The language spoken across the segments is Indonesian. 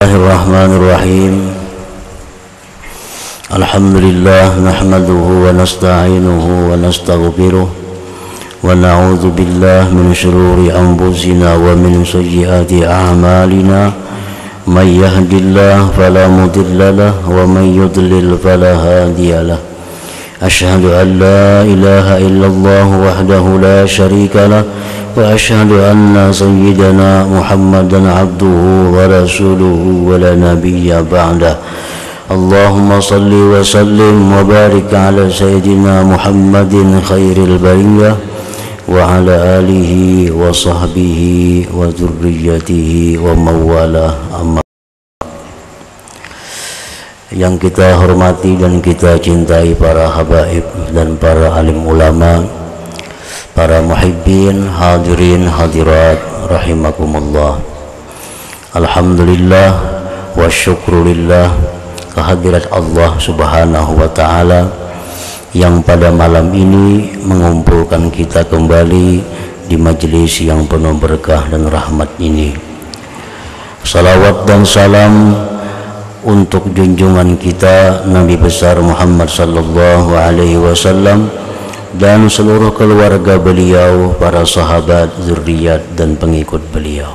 Bismillahirrahmanirrahim. Alhamdulillah nahmaduhu wa nasta'inuhu wa nastaghfiruh wa na'udzu billahi min shururi anfusina wa min sayyiati a'malina. May yahdihillahu fala mudilla lahu wa may yudlil fala hadiya lahu. Asyhadu an la ilaha illallah wahdahu la syarika lahu wa asyhadu anna sayyidana Muhammadan abduhu wa rasuluhu wa la nabiyya ba'dah. Allahumma salli wa sallim wa barik ala sayyidina Muhammadin khairil bariyah wa ala alihi wa sahbihi wa dzurriyyatihi wa mawalah. Amma yang kita hormati dan kita cintai para habaib dan para alim ulama, para muhibbin, hadirin, hadirat rahimakumullah. Alhamdulillah wa syukrulillah kehadirat Allah subhanahu wa ta'ala yang pada malam ini mengumpulkan kita kembali di majelis yang penuh berkah dan rahmat ini. Salawat dan salam untuk junjungan kita Nabi besar Muhammad sallallahu alaihi wasallam dan seluruh keluarga beliau, para sahabat, zuriat dan pengikut beliau.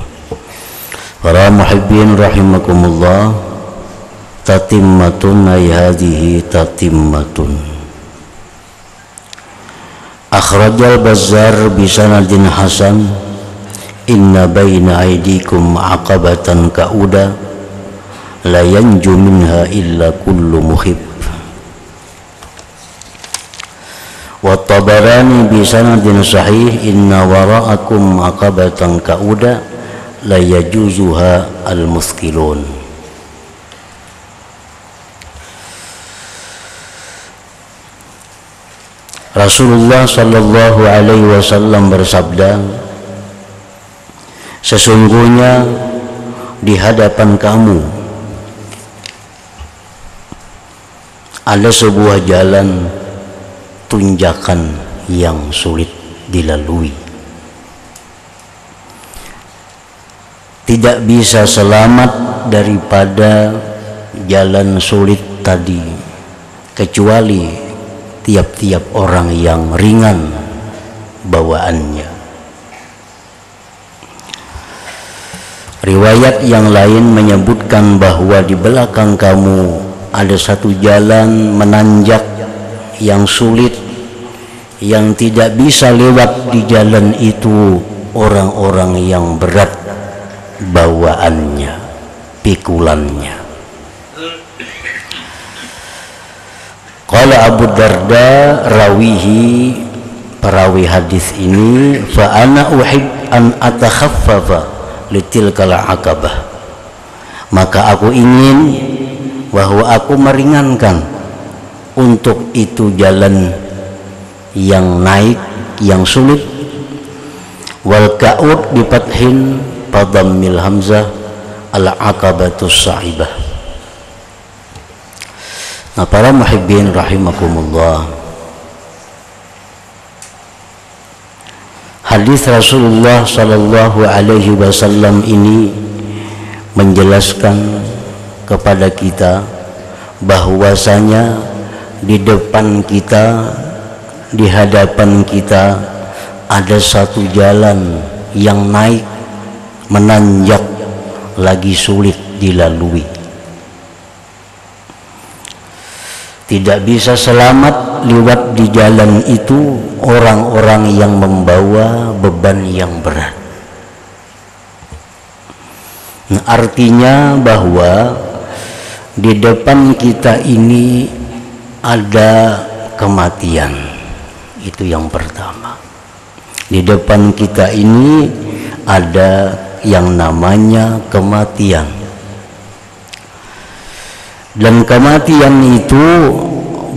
Para muhibbin rahimakumullah, tatimmatun ay hadhihi tatimmatun. Akhrajal Bazzar bi sanadin hasan, inna baina aydikum aqabatan ka'uda la yanju minha illa kullu muhib. Wa Tabarani bi sanadin sahih, inna wara'akum aqabatan ka'uda la yajuzuha al-muskilun. Rasulullah sallallahu alaihi wasallam bersabda, sesungguhnya di hadapan kamu ada sebuah jalan tunjakan yang sulit dilalui. Tidak bisa selamat daripada jalan sulit tadi kecuali tiap-tiap orang yang ringan bawaannya. Riwayat yang lain menyebutkan bahwa di belakang kamu ada satu jalan menanjak yang sulit, yang tidak bisa lewat di jalan itu orang-orang yang berat bawaannya, pikulannya. Qala Abu Darda rawihi, perawi hadis ini, fa ana uhib an atakhaffafa litilkal aqabah, maka aku ingin bahwa aku meringankan untuk itu jalan yang naik, yang sulit. Wal ka'ud bi fathin fadammil hamzah al aqabatus sa'ibah. Nah, para muhibbin rahimakumullah, hadis Rasulullah sallallahu alaihi wasallam ini menjelaskan kepada kita bahwasanya di depan kita, di hadapan kita ada satu jalan yang naik, menanjak, lagi sulit dilalui. Tidak bisa selamat lewat di jalan itu orang-orang yang membawa beban yang berat. Nah, artinya bahwa di depan kita ini ada kematian. Itu yang pertama. Di depan kita ini ada yang namanya kematian. Dan kematian itu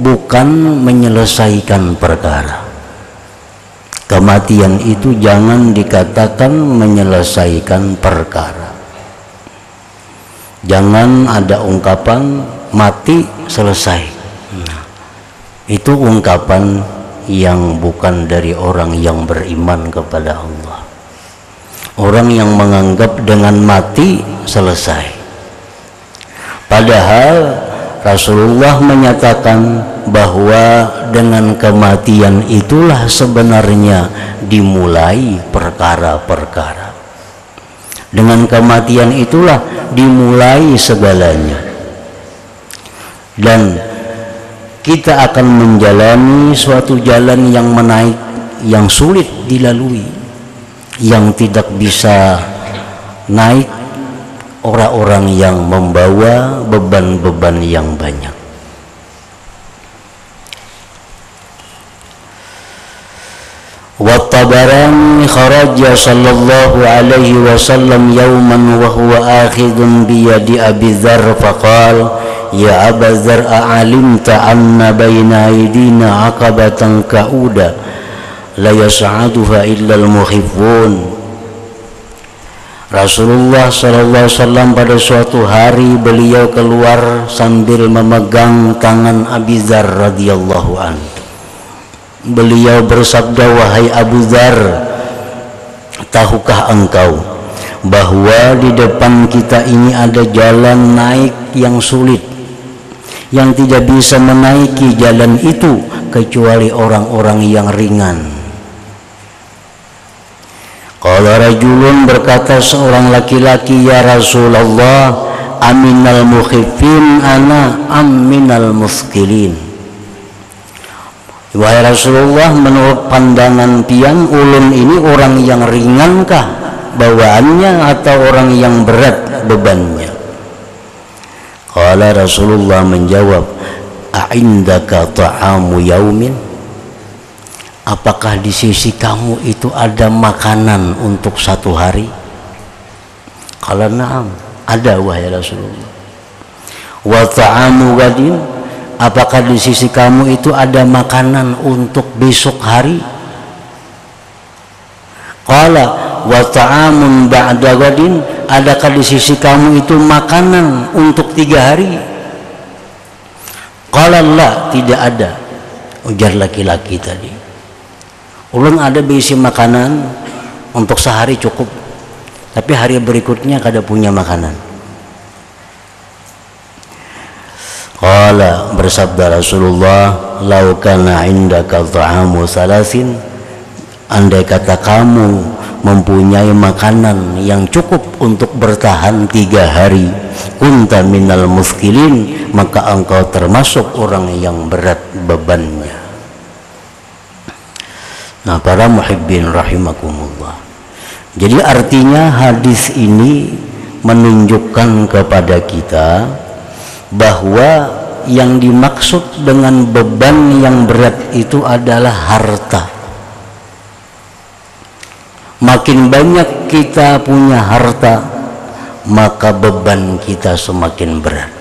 bukan menyelesaikan perkara. Kematian itu jangan dikatakan menyelesaikan perkara. Jangan ada ungkapan mati selesai. Nah, itu ungkapan yang bukan dari orang yang beriman kepada Allah. Orang yang menganggap dengan mati selesai. Padahal Rasulullah menyatakan bahwa dengan kematian itulah sebenarnya dimulai perkara-perkara. Dengan kematian itulah dimulai segalanya. Dan kita akan menjalani suatu jalan yang menaik, yang sulit dilalui, yang tidak bisa naik orang-orang yang membawa beban-beban yang banyak. Wat-Tabarani kharaja sallallahu alaihi wasallam yawman wa huwa akhidun bi yadi Abi Dzar faqala ya Aba Dzar a'alimta anna baina aydina 'aqabatan ka'uda la yas'aduha illa al-muhibbun. Rasulullah SAW pada suatu hari beliau keluar sambil memegang tangan Abi Dzar radhiyallahu anhu. Beliau bersabda, wahai Abu Dzar, tahukah engkau bahwa di depan kita ini ada jalan naik yang sulit, yang tidak bisa menaiki jalan itu kecuali orang-orang yang ringan. Qala rajulun, berkata seorang laki-laki, ya Rasulullah, aminal mukhifin ana aminal muskilin. Wahai Rasulullah, menurut pandangan pian ulun ini orang yang ringankah bawaannya atau orang yang berat bebannya? Qala Rasulullah menjawab, a'indaka ta'amu yaumin? Apakah di sisi kamu itu ada makanan untuk satu hari? Qala na'am, ada wahai Rasulullah. Wa ta'amu gadin? Apakah di sisi kamu itu ada makanan untuk besok hari? Qala wa ta'amun ba'da gadin? Adakah di sisi kamu itu makanan untuk 3 hari? Qala la, tidak ada, ujar laki-laki tadi. Ulun ada berisi makanan untuk sehari cukup, tapi hari berikutnya kada punya makanan. Qala, bersabda Rasulullah, lau kana indaka ta'amu salasin, andai kata kamu mempunyai makanan yang cukup untuk bertahan 3 hari, kunta minal muskilin, maka engkau termasuk orang yang berat bebannya. Nah, para muhibbin rahimakumullah, jadi artinya hadis ini menunjukkan kepada kita bahwa yang dimaksud dengan beban yang berat itu adalah harta. Makin banyak kita punya harta, maka beban kita semakin berat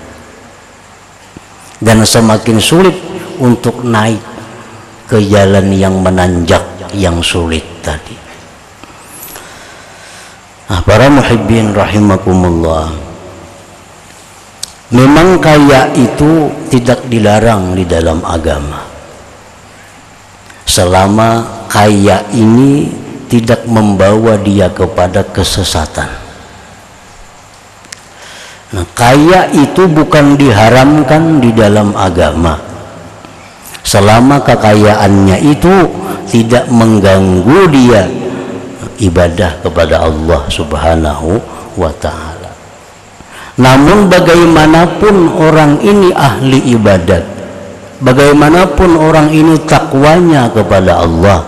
dan semakin sulit untuk naik ke jalan yang menanjak, yang sulit tadi. Nah, para muhibbin rahimakumullah, memang kaya itu tidak dilarang di dalam agama, selama kaya ini tidak membawa dia kepada kesesatan. Nah, kaya itu bukan diharamkan di dalam agama, selama kekayaannya itu tidak mengganggu dia ibadah kepada Allah Subhanahu wa ta'ala. Namun bagaimanapun orang ini ahli ibadat, bagaimanapun orang ini takwanya kepada Allah,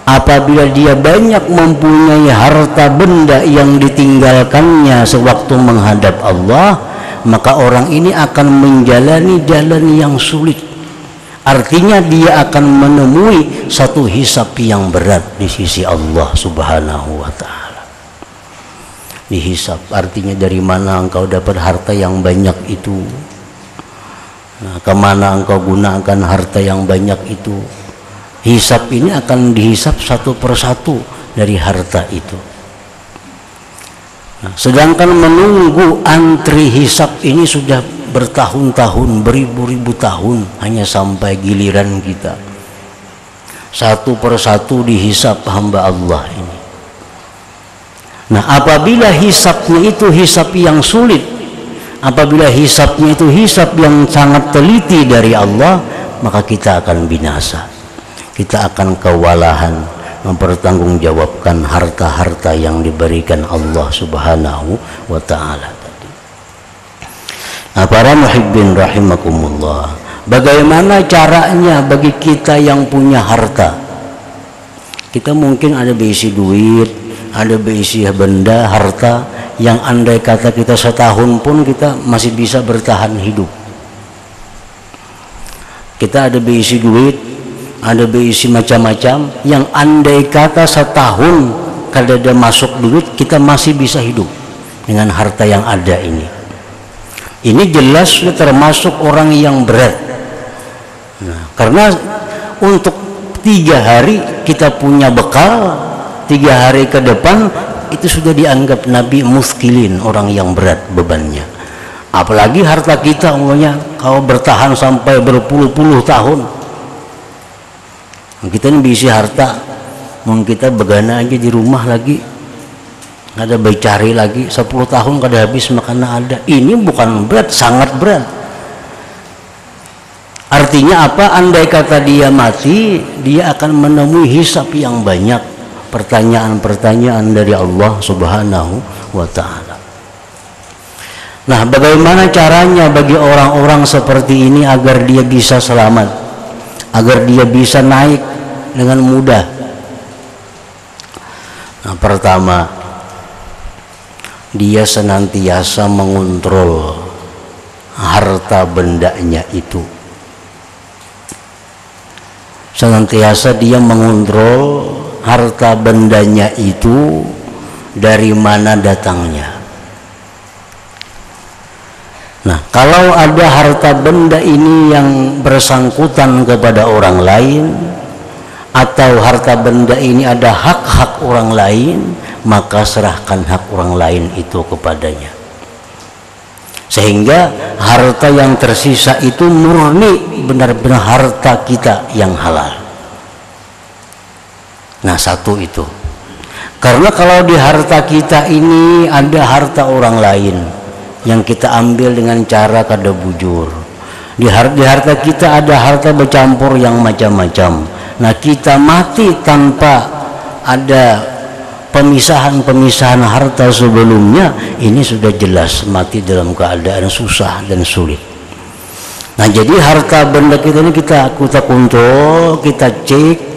apabila dia banyak mempunyai harta benda yang ditinggalkannya sewaktu menghadap Allah, maka orang ini akan menjalani jalan yang sulit. Artinya dia akan menemui satu hisab yang berat di sisi Allah Subhanahu wa ta'ala. Dihisab artinya dari mana engkau dapat harta yang banyak itu, nah, kemana engkau gunakan harta yang banyak itu. Hisab ini akan dihisab satu persatu dari harta itu. Nah, sedangkan menunggu antri hisab ini sudah bertahun-tahun, beribu-ribu tahun, hanya sampai giliran kita. Satu persatu dihisab hamba Allah ini. Nah, apabila hisabnya itu hisab yang sulit, apabila hisabnya itu hisab yang sangat teliti dari Allah, maka kita akan binasa. Kita akan kewalahan mempertanggungjawabkan harta-harta yang diberikan Allah Subhanahu wa ta'ala tadi. Nah, para muhibbin rahimakumullah, bagaimana caranya bagi kita yang punya harta? Kita mungkin ada berisi duit, ada berisi benda, harta yang andai kata kita setahun pun kita masih bisa bertahan hidup. Kita ada berisi duit, ada berisi macam-macam yang andai kata setahun kalau ada masuk duit kita masih bisa hidup dengan harta yang ada ini. Ini jelas sudah termasuk orang yang berat. Nah, karena untuk 3 hari kita punya bekal, 3 hari ke depan itu sudah dianggap Nabi muskilin, orang yang berat bebannya. Apalagi harta kita umumnya kalau bertahan sampai berpuluh-puluh tahun. Kita ini berisi harta, mau kita begana aja di rumah lagi, ada cari lagi 10 tahun kada habis makanan ada. Ini bukan berat, sangat berat. Artinya apa? Andai kata dia mati, dia akan menemui hisab yang banyak, pertanyaan-pertanyaan dari Allah Subhanahu wa ta'ala. Nah, bagaimana caranya bagi orang-orang seperti ini agar dia bisa selamat, agar dia bisa naik dengan mudah? Nah, pertama, dia senantiasa mengontrol harta bendanya itu. Senantiasa dia mengontrol harta bendanya itu dari mana datangnya. Nah, kalau ada harta benda ini yang bersangkutan kepada orang lain, atau harta benda ini ada hak-hak orang lain, maka serahkan hak orang lain itu kepadanya, sehingga harta yang tersisa itu murni benar-benar harta kita yang halal. Nah, satu itu. Karena kalau di harta kita ini ada harta orang lain yang kita ambil dengan cara kada bujur. Di harta kita ada harta bercampur yang macam-macam. Nah, kita mati tanpa ada pemisahan-pemisahan harta sebelumnya, ini sudah jelas mati dalam keadaan susah dan sulit. Nah, jadi harta benda kita ini kita kontrol, kita cek.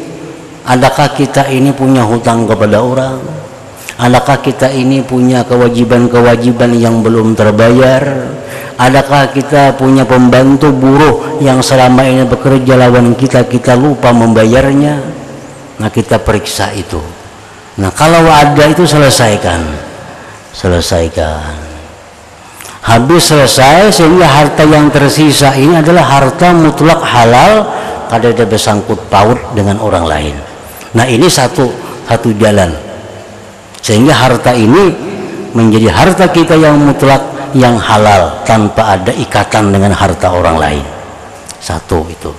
Adakah kita ini punya hutang kepada orang? Adakah kita ini punya kewajiban-kewajiban yang belum terbayar? Adakah kita punya pembantu buruh yang selama ini bekerja lawan kita, kita lupa membayarnya? Nah, kita periksa itu. Nah, kalau ada itu selesaikan. Habis selesai, sehingga harta yang tersisa ini adalah harta mutlak halal, kada ada bersangkut paut dengan orang lain. Nah, ini satu jalan sehingga harta ini menjadi harta kita yang mutlak, yang halal, tanpa ada ikatan dengan harta orang lain. Satu itu.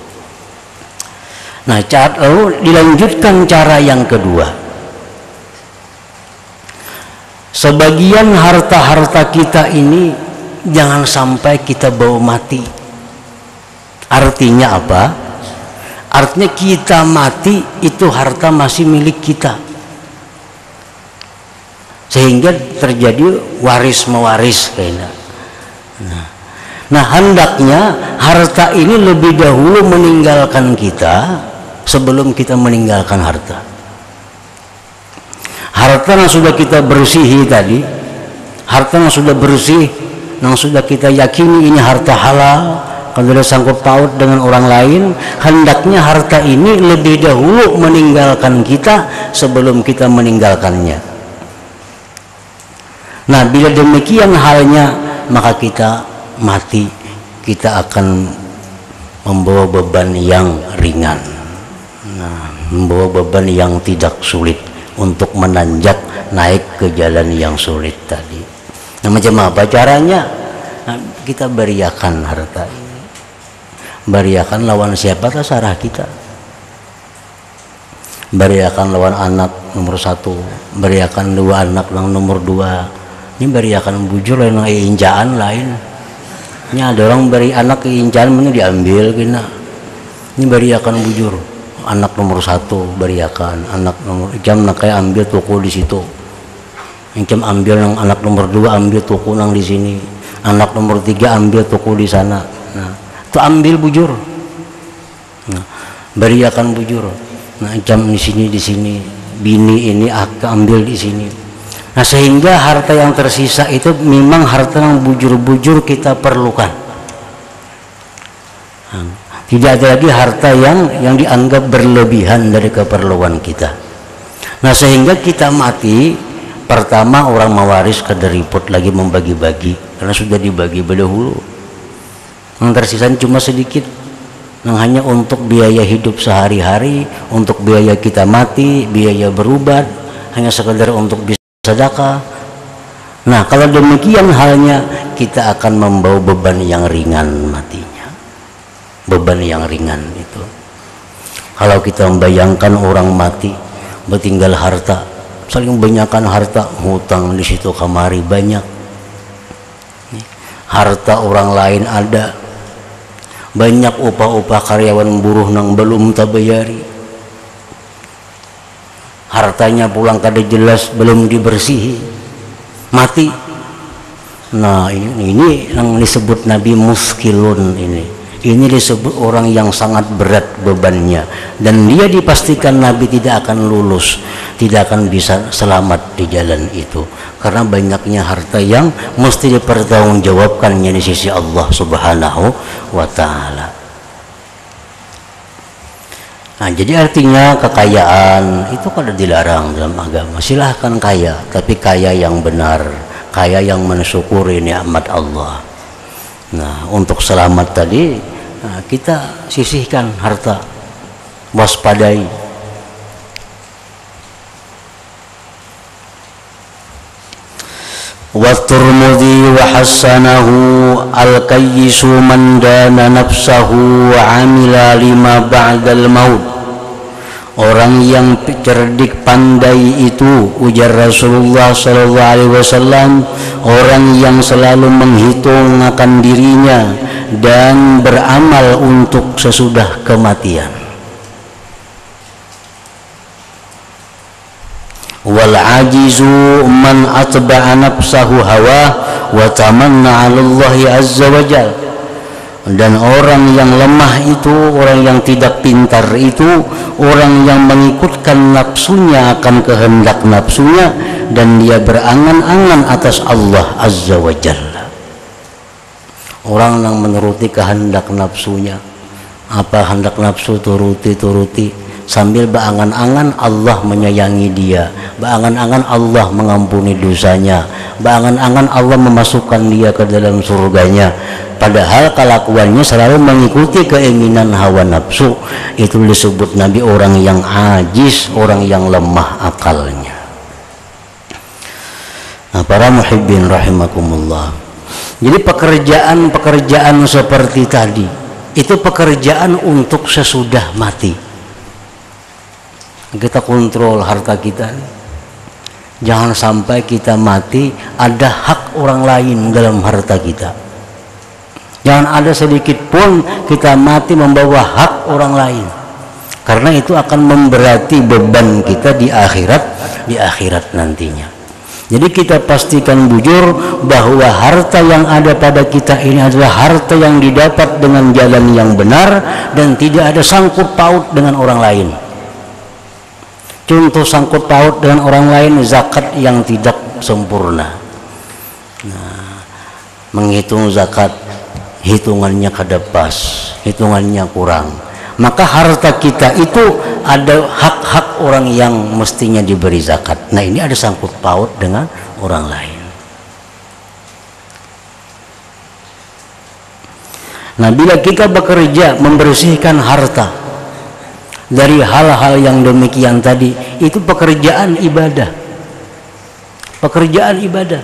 Nah, lalu dilanjutkan cara yang kedua. Sebagian harta-harta kita ini jangan sampai kita bawa mati. Artinya apa? Artinya kita mati itu harta masih milik kita, sehingga terjadi waris mewaris kayaknya. Nah, hendaknya harta ini lebih dahulu meninggalkan kita sebelum kita meninggalkan harta. Harta yang sudah kita bersihi tadi, harta yang sudah bersih, yang sudah kita yakini ini harta halal, kalau ada sangkut paut dengan orang lain, hendaknya harta ini lebih dahulu meninggalkan kita sebelum kita meninggalkannya. Nah, bila demikian halnya, maka kita mati, kita akan membawa beban yang ringan. Nah, membawa beban yang tidak sulit untuk menanjak naik ke jalan yang sulit tadi. Nah, macam apa caranya? Nah, kita beriakan harta ini. Beriakan lawan siapa terserah kita. Beriakan lawan anak nomor 1, beriakan 2 anak yang nomor 2. Ini beriakan bujur yang injaan lain. Ini ada orang beri anak keincaran mana diambil kena. Ini beriakan bujur. Anak nomor 1 beriakan, anak nomor jam nak kayak ambil toko di situ. Jam ambil yang anak nomor 2 ambil toko nang di sini. Anak nomor 3 ambil toko di sana. Nah, itu ambil bujur. Nah, beriakan bujur. Nah, jam di sini, bini ini ambil di sini. Nah, sehingga harta yang tersisa itu memang harta yang bujur-bujur kita perlukan. Nah, tidak ada lagi harta yang dianggap berlebihan dari keperluan kita. Nah, sehingga kita mati, pertama orang mewaris kada repot lagi membagi-bagi karena sudah dibagi berdahulu. Yang tersisa cuma sedikit, yang hanya untuk biaya hidup sehari-hari, untuk biaya kita mati, biaya berubat, hanya sekedar untuk bisa sedekah. Nah, kalau demikian halnya, kita akan membawa beban yang ringan matinya. Beban yang ringan itu. Kalau kita membayangkan orang mati, bertinggal harta, saling banyakkan harta, hutang di situ kamari banyak. Harta orang lain ada. Banyak upah-upah karyawan buruh nang belum tabayari. Hartanya pulang kada jelas, belum dibersihi, mati. Nah, ini yang disebut Nabi muskilun ini. Ini disebut orang yang sangat berat bebannya, dan dia dipastikan Nabi tidak akan lulus, tidak akan bisa selamat di jalan itu karena banyaknya harta yang mesti dipertanggungjawabkannya di sisi Allah Subhanahu wa Ta'ala. Nah, jadi artinya kekayaan itu kada dilarang dalam agama. Silahkan kaya, tapi kaya yang benar, kaya yang mensyukuri nikmat Allah. Nah, untuk selamat tadi, nah, kita sisihkan harta, waspadai. Wa Tirmidzi wa hasanahu al-kayyisu man dana nafsahu wa amila lima ba'dal maut. Orang yang cerdik pandai itu, ujar Rasulullah sallallahu alaihi wasallam, orang yang selalu menghitung akan dirinya dan beramal untuk sesudah kematian. Wal ajizu man atba'a nafsahu hawa wa tamanna 'ala Allah azza wa jalla. Dan orang yang lemah itu, orang yang tidak pintar itu, orang yang mengikutkan nafsunya akan kehendak nafsunya, dan dia berangan-angan atas Allah azza wa jalla. Orang yang menuruti kehendak nafsunya, apa hendak nafsu turuti sambil berangan-angan Allah menyayangi dia, berangan-angan Allah mengampuni dosanya, berangan-angan Allah memasukkan dia ke dalam surganya, padahal kelakuannya selalu mengikuti keinginan hawa nafsu. Itu disebut Nabi orang yang ajis, orang yang lemah akalnya. Nah, para muhibbin rahimakumullah, jadi pekerjaan seperti tadi itu pekerjaan untuk sesudah mati. Kita kontrol harta kita, jangan sampai kita mati ada hak orang lain dalam harta kita. Jangan ada sedikit pun kita mati membawa hak orang lain, karena itu akan memberati beban kita di akhirat nantinya. Jadi kita pastikan bujur bahwa harta yang ada pada kita ini adalah harta yang didapat dengan jalan yang benar dan tidak ada sangkut paut dengan orang lain. Contoh sangkut paut dengan orang lain, zakat yang tidak sempurna. Nah, menghitung zakat, hitungannya kada pas, hitungannya kurang. Maka harta kita itu ada hak-hak orang yang mestinya diberi zakat. Nah, ini ada sangkut paut dengan orang lain. Nah, bila kita bekerja membersihkan harta dari hal-hal yang demikian tadi, itu pekerjaan ibadah. Pekerjaan ibadah.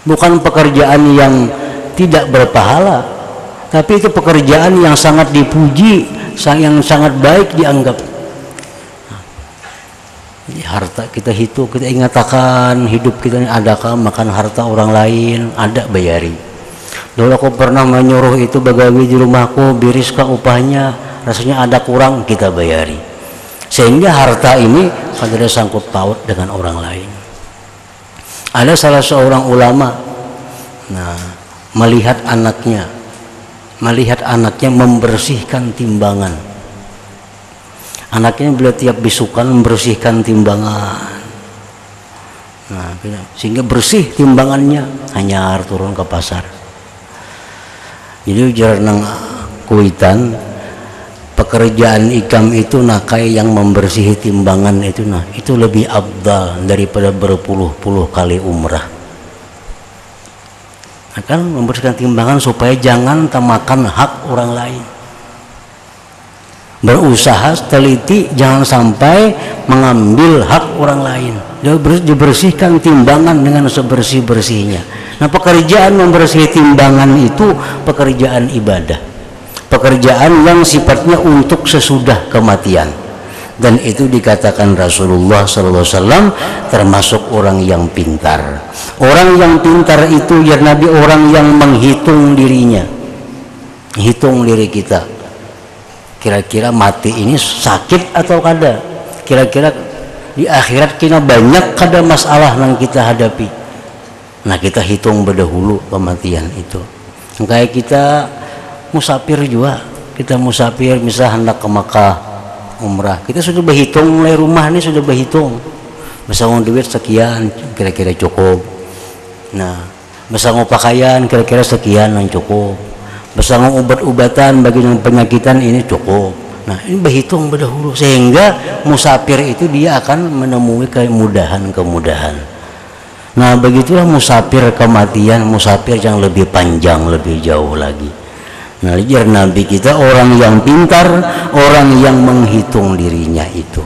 Bukan pekerjaan yang tidak berpahala, tapi itu pekerjaan yang sangat dipuji, yang sangat baik dianggap. Jadi harta kita hitung, kita ingatkan hidup kita ini adakah makan harta orang lain, ada bayari. Dulu aku pernah menyuruh itu begawi di rumahku, biris ke upahnya, rasanya ada kurang, kita bayari. Sehingga harta ini ada sangkut paut dengan orang lain. Ada salah seorang ulama, melihat anaknya membersihkan timbangan. Anaknya beliau tiap bisukan membersihkan timbangan. Sehingga bersih timbangannya, hanya turun ke pasar. Jadi jarang kuitan pekerjaan ikam itu nakai yang membersihi timbangan itu, itu lebih afdal daripada berpuluh-puluh kali umrah. Akan membersihkan timbangan supaya jangan termakan hak orang lain. Berusaha teliti jangan sampai mengambil hak orang lain. Dibersihkan timbangan dengan sebersih-bersihnya. Nah, pekerjaan membersih timbangan itu pekerjaan ibadah, pekerjaan yang sifatnya untuk sesudah kematian, dan itu dikatakan Rasulullah SAW termasuk orang yang pintar. Orang yang pintar itu ya Nabi, orang yang menghitung dirinya, hitung diri kita, kira-kira mati ini sakit atau kada, kira-kira di akhirat kita banyak kada masalah yang kita hadapi. Nah, kita hitung berdahulu kematian itu. Kayak kita musafir juga, kita musafir misal hendak ke Makkah umrah, kita sudah berhitung mulai rumah ini, sudah berhitung bersama duit sekian kira-kira cukup. Nah, bersama pakaian kira-kira sekian yang cukup, bersama obat-obatan bagi penyakitan ini cukup. Nah, ini berhitung berdahulu sehingga musafir itu dia akan menemui kemudahan-kemudahan. Nah, begitulah musafir kematian, musafir yang lebih panjang, lebih jauh lagi. Nah, lihat Nabi kita orang yang pintar, orang yang menghitung dirinya itu.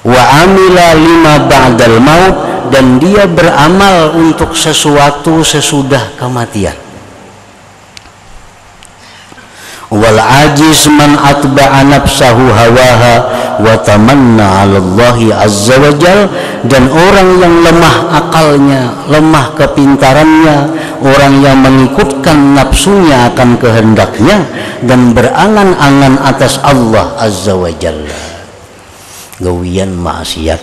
Wa amila lima ba'dal maut, dan dia beramal untuk sesuatu sesudah kematian. Wal ajiz man atba'a nafsahu hawaha wa tamanna 'ala Allahi azza wa jal, dan orang yang lemah akalnya, lemah kepintarannya, orang yang mengikutkan nafsunya akan kehendaknya dan berangan-angan atas Allah azza wa jalla. Gawian maksiat,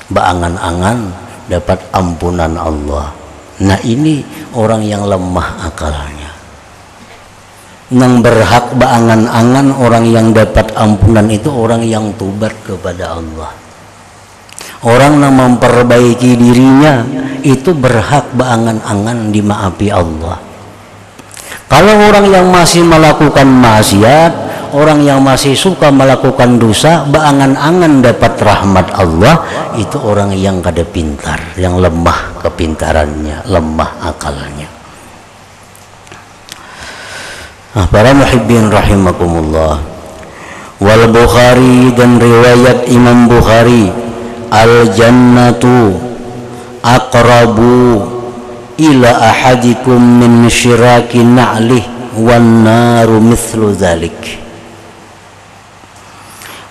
beangan-angan dapat ampunan Allah. Nah, ini orang yang lemah akalnya. Yang berhak beangan-angan orang yang dapat ampunan itu orang yang tobat kepada Allah. Orang yang memperbaiki dirinya itu berhak beangan-angan dimaafi Allah. Kalau orang yang masih melakukan maksiat, orang yang masih suka melakukan dosa, beangan-angan dapat rahmat Allah, itu orang yang kada pintar, yang lemah kepintarannya, lemah akalnya. Para muhibbin rahimakumullah, wal Bukhari, dan riwayat Imam Bukhari, al jannatu aqrabu ila ahadikum min syiraki na'lih wan naru mithlu dzalik.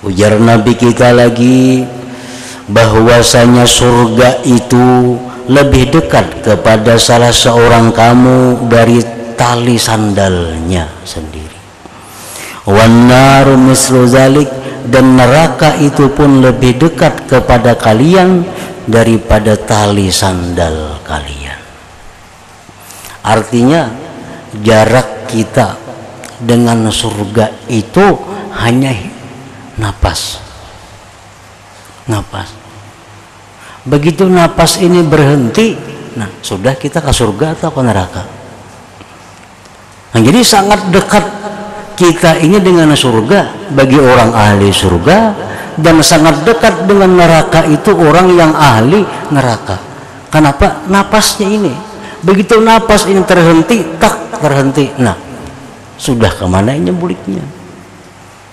Ujar Nabi kita lagi bahwasanya surga itu lebih dekat kepada salah seorang kamu dari tali sandalnya sendiri. Wan naru mislu zalik, dan neraka itu pun lebih dekat kepada kalian daripada tali sandal kalian. Artinya jarak kita dengan surga itu hanya napas. Begitu napas ini berhenti, nah sudah kita ke surga atau ke neraka. Nah, jadi sangat dekat kita ini dengan surga bagi orang ahli surga, dan sangat dekat dengan neraka itu orang yang ahli neraka. Kenapa? Napasnya ini. Begitu napas ini terhenti, tak terhenti. Nah, sudah kemana ini buliknya?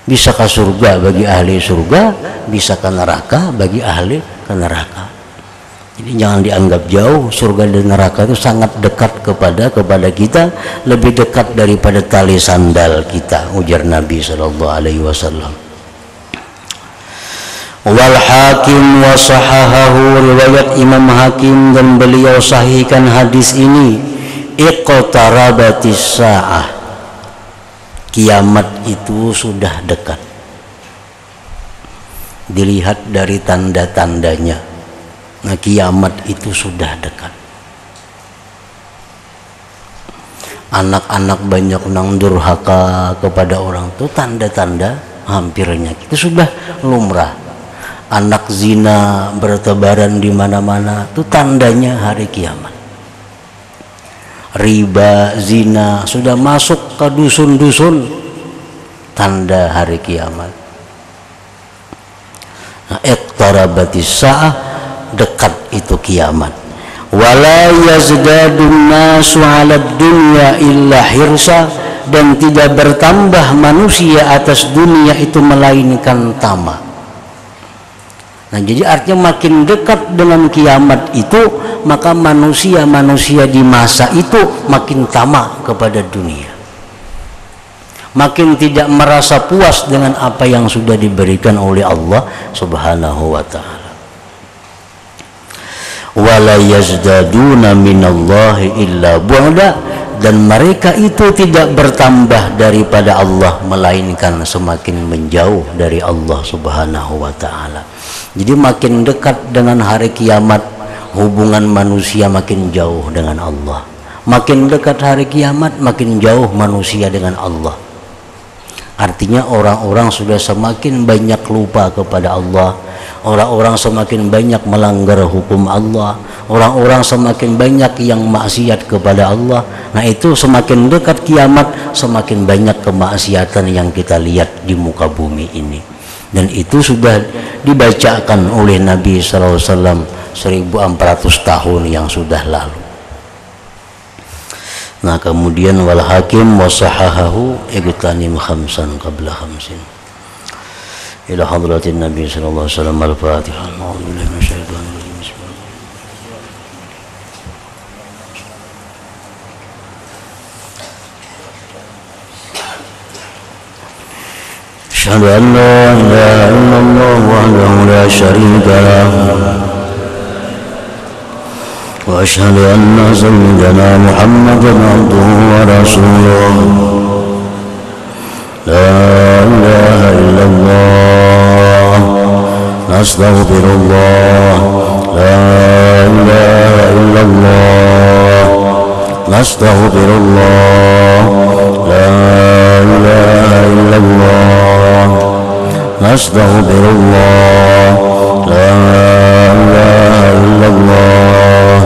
Bisa ke surga bagi ahli surga, bisa ke neraka bagi ahli ke neraka. Jadi jangan dianggap jauh, surga dan neraka itu sangat dekat kepada kita, lebih dekat daripada tali sandal kita, ujar Nabi sallallahu alaihi wasallam. Wal Hakim wa sahahahu, riwayat Imam Hakim dan beliau sahihkan hadis ini iqtarabatis sa'ah, kiamat itu sudah dekat. Dilihat dari tanda-tandanya, nah kiamat itu sudah dekat. Anak-anak banyak nang durhaka kepada orang, itu tanda-tanda hampirnya itu sudah lumrah. Anak zina bertebaran di mana-mana, itu tandanya hari kiamat. Riba, zina sudah masuk ke dusun-dusun, tanda hari kiamat. Nah, iqtarabatis sa'ah, dekat itu kiamat. Wala yazdadun nasu 'alad dunya illa hirsa, dan tidak bertambah manusia atas dunia itu melainkan tamak. Nah, jadi artinya makin dekat dengan kiamat itu, maka manusia-manusia di masa itu makin tamak kepada dunia, makin tidak merasa puas dengan apa yang sudah diberikan oleh Allah Subhanahu wa ta'ala. Wala yazdaduna minallahi illa bu'da, dan mereka itu tidak bertambah daripada Allah melainkan semakin menjauh dari Allah Subhanahu wa ta'ala. Jadi makin dekat dengan hari kiamat, hubungan manusia makin jauh dengan Allah. Makin dekat hari kiamat, makin jauh manusia dengan Allah. Artinya orang-orang sudah semakin banyak lupa kepada Allah, orang-orang semakin banyak melanggar hukum Allah, orang-orang semakin banyak yang maksiat kepada Allah. Nah, itu semakin dekat kiamat, semakin banyak kemaksiatan yang kita lihat di muka bumi ini. Dan itu sudah dibacakan oleh Nabi SAW 1400 tahun yang sudah lalu. Nah, kemudian wal hakim wasahahahu igtanim khamsan qabla khamsin. Ila hadratin Nabi sallallahu alaihi wasallam. Al-Fatihah. A'udzubillahi minasyaitonir rajim. Asyhadu an la ilaha illallah wahdahu la syarika lahu wa asyhadu anna sayyidana Muhammadan abduhu wa rasuluh. La ilaha illallah nastaghfirullah. La ilaha illallah nastaghfirullah. La ilaha illallah nastaghfirullah. La ilaha illallah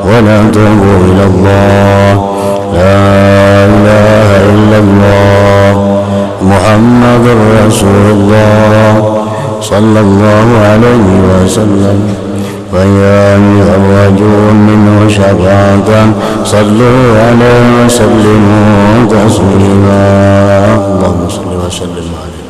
wa natubu ilallah. La ilaha illallah Muhammadur Rasulullah sallallahu alaihi wasallam. فيا أرجو منه شفاعة صلوا عليه وسلموا تسليما. اللهم صل وسلم عليه.